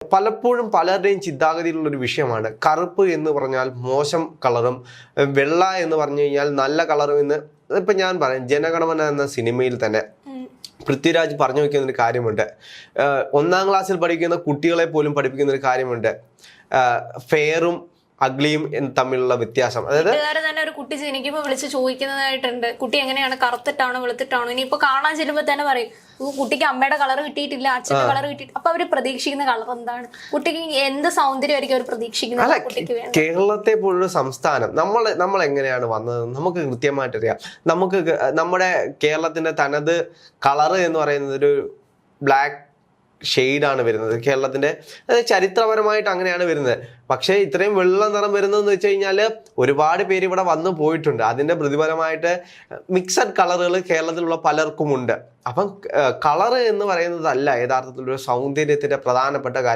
പലപ്പോഴും പലരുടെയും ചിന്താഗതിയിലുള്ള ഒരു വിഷയമാണ് കറുപ്പ് എന്ന് പറഞ്ഞാൽ മോശം കളറും വെള്ള എന്ന് പറഞ്ഞു കഴിഞ്ഞാൽ നല്ല കളറും എന്ന്. ഇപ്പം ഞാൻ പറയാം, ജനഗണമന എന്ന സിനിമയിൽ തന്നെ പൃഥ്വിരാജ് പറഞ്ഞു വയ്ക്കുന്ന ഒരു കാര്യമുണ്ട്. 1ാം ക്ലാസ്സിൽ പഠിക്കുന്ന കുട്ടികളെ പോലും പഠിപ്പിക്കുന്ന ഒരു കാര്യമുണ്ട്, ഫെയറും അഗ്ലിയും തമ്മിലുള്ള വ്യത്യാസം. അതായത് തന്നെ ഒരു കുട്ടി ജനിക്കുമ്പോൾ വിളിച്ച് ചോദിക്കുന്നതായിട്ടുണ്ട്, കുട്ടി എങ്ങനെയാണ്, കറുത്തിട്ടാണോ വെളുത്തിട്ടാണോ. ഇനിയിപ്പോ കാണാൻ ചെല്ലുമ്പോൾ തന്നെ പറയും കുട്ടിക്ക് അമ്മയുടെ കളർ കിട്ടിയിട്ടില്ല, അച്ഛന്റെ കളർ കിട്ടിയിട്ട്. അപ്പൊ അവര് പ്രതീക്ഷിക്കുന്ന കളർ എന്താണ്? കുട്ടിക്ക് എന്ത് സൗന്ദര്യമായിരിക്കും അവർ പ്രതീക്ഷിക്കുന്നത് കുട്ടിക്ക് വേണം. കേരളത്തെ പോലൊരു സംസ്ഥാനം നമ്മൾ എങ്ങനെയാണ് വന്നത് നമുക്ക് കൃത്യമായിട്ടറിയാം. നമുക്ക് നമ്മുടെ കേരളത്തിന്റെ തനത് കളർ എന്ന് പറയുന്നത് ഒരു ബ്ലാക്ക് ഷെയ്ഡാണ് വരുന്നത്. കേരളത്തിന്റെ ചരിത്രപരമായിട്ട് അങ്ങനെയാണ് വരുന്നത്. പക്ഷേ ഇത്രയും വെള്ള നിറം വരുന്നതെന്ന് വെച്ച് കഴിഞ്ഞാൽ ഒരുപാട് പേര് ഇവിടെ വന്നു പോയിട്ടുണ്ട്. അതിന്റെ പ്രതിഫലമായിട്ട് മിക്സഡ് കളറുകൾ കേരളത്തിലുള്ള പലർക്കും ഉണ്ട്. അപ്പം കളറ് എന്ന് പറയുന്നതല്ല യഥാർത്ഥത്തിൽ ഒരു സൗന്ദര്യത്തിന്റെ പ്രധാനപ്പെട്ട കാര്യം.